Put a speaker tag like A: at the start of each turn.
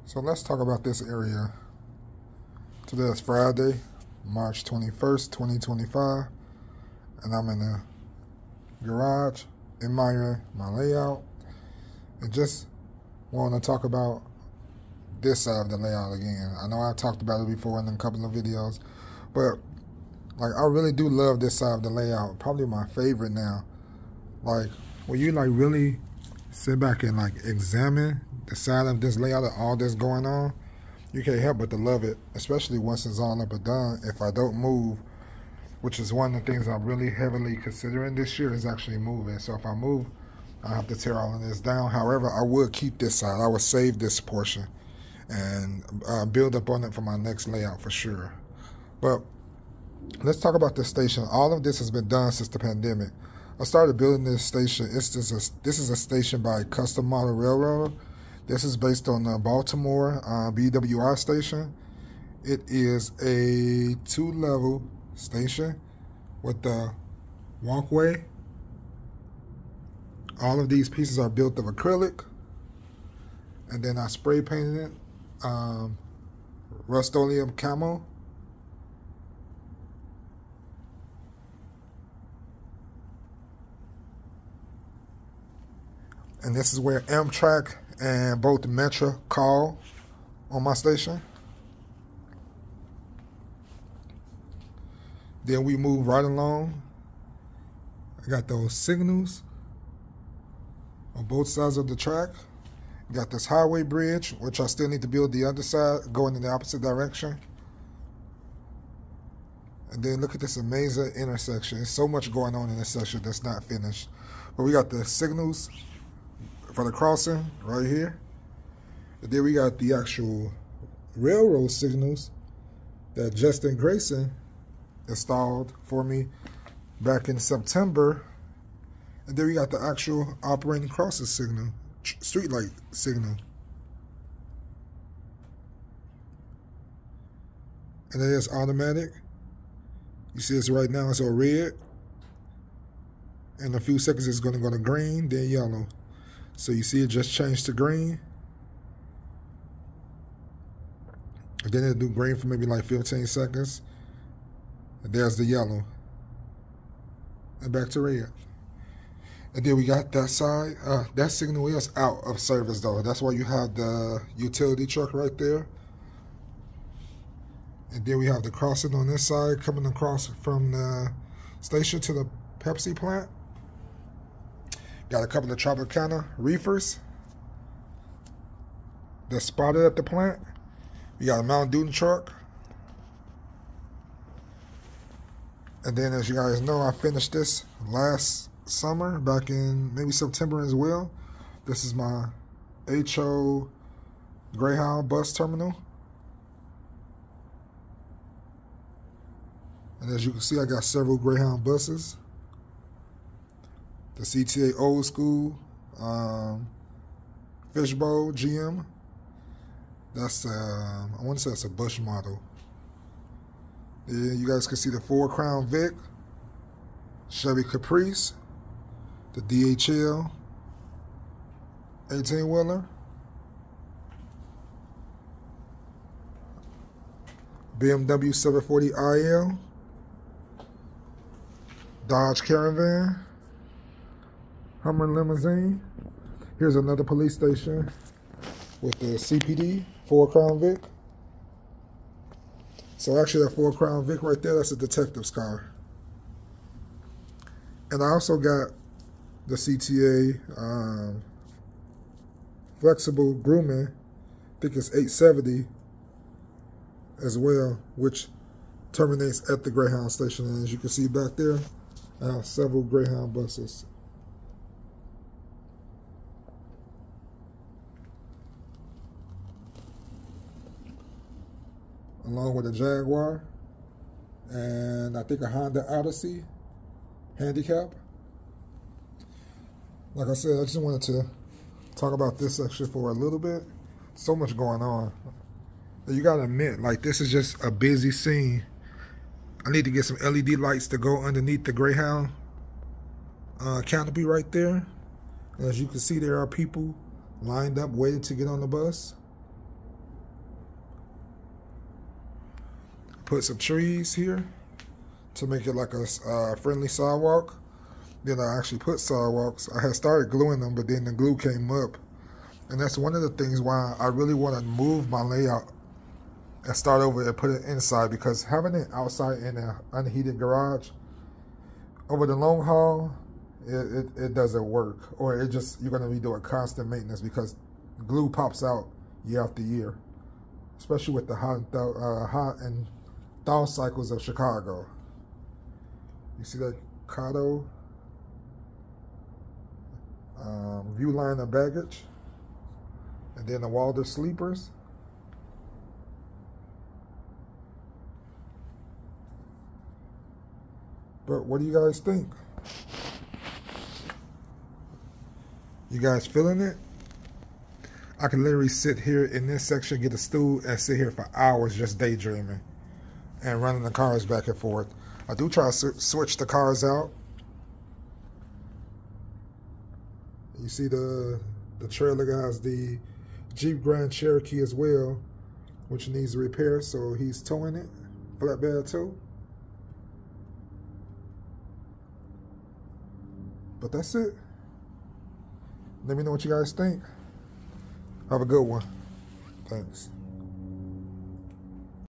A: So let's talk about this area. Today is Friday, March 21st, 2025, and I'm in the garage admiring my layout and just want to talk about this side of the layout again. I know I talked about it before in a couple of videos, but I really do love this side of the layout. Probably my favorite now. When you really sit back and examine the side of this layout and all that's going on, you can't help but to love it, especially once it's all up and done. If I don't move, which is one of the things I'm really heavily considering this year, is actually moving. So if I move, I have to tear all of this down. However, I would keep this side. I would save this portion and build up on it for my next layout for sure. But let's talk about this station. All of this has been done since the pandemic. I started building this station. This is a station by Custom Model Railroad. This is based on the Baltimore BWI station. It is a 2-level station with the walkway. All of these pieces are built of acrylic, and then I spray painted it Rust-Oleum camo. And this is where Amtrak and both Metra call on my station. Then we move right along. I got those signals on both sides of the track. Got this highway bridge, which I still need to build the other side, going in the opposite direction. And then look at this amazing intersection. There's so much going on in this section that's not finished. But we got the signals for the crossing right here. And then we got the actual railroad signals that Justin Grayson installed for me back in September. And then we got the actual operating crosses signal, street light signal. And it is automatic. You see this right now, it's on red. In a few seconds it's gonna go to green, then yellow. So you see it just changed to green. And then it'll do green for maybe 15 seconds. And there's the yellow. And back to red. And then we got that side. That signal is out of service though. That's why you have the utility truck right there. And then we have the crossing on this side coming across from the station to the Pepsi plant. Got a couple of Tropicana reefers that's spotted at the plant. We got a Mountain Dew truck. And then, as you guys know, I finished this last summer, back in maybe September as well. This is my HO Greyhound bus terminal. And as you can see, I got several Greyhound buses. The CTA Old School Fishbowl GM. That's I want to say it's a Bush model. Yeah, you guys can see the Ford Crown Vic, Chevy Caprice, the DHL 18-wheeler, BMW 740iL, Dodge Caravan, Hummer limousine. Here's another police station with the CPD, Ford Crown Vic. So actually that Ford Crown Vic right there, that's a detective's car. And I also got the CTA Flexible Grooming, I think it's 870 as well, which terminates at the Greyhound station. And as you can see back there, I have several Greyhound buses. Along with a Jaguar and I think a Honda Odyssey handicap. Like I said, I just wanted to talk about this section for a little bit. So much going on. You gotta admit, this is just a busy scene. I need to get some LED lights to go underneath the Greyhound canopy right there. And as you can see, there are people lined up waiting to get on the bus. put some trees here to make it like a friendly sidewalk. Then I actually put sidewalks. I had started gluing them, but then the glue came up. And that's one of the things why I really want to move my layout and start over and put it inside, because having it outside in an unheated garage, over the long haul, it doesn't work. Or you're going to be doing constant maintenance because glue pops out year after year, especially with the hot and thaw cycles of Chicago. You see that Kato Viewliner baggage, and then the Walder sleepers. But what do you guys think? You guys feeling it? I can literally sit here in this section, get a stool, and sit here for hours just daydreaming and running the cars back and forth. I do try to switch the cars out. You see the trailer has the Jeep Grand Cherokee as well, which needs repair, so he's towing it, flatbed too. But that's it. Let me know what you guys think. Have a good one. Thanks.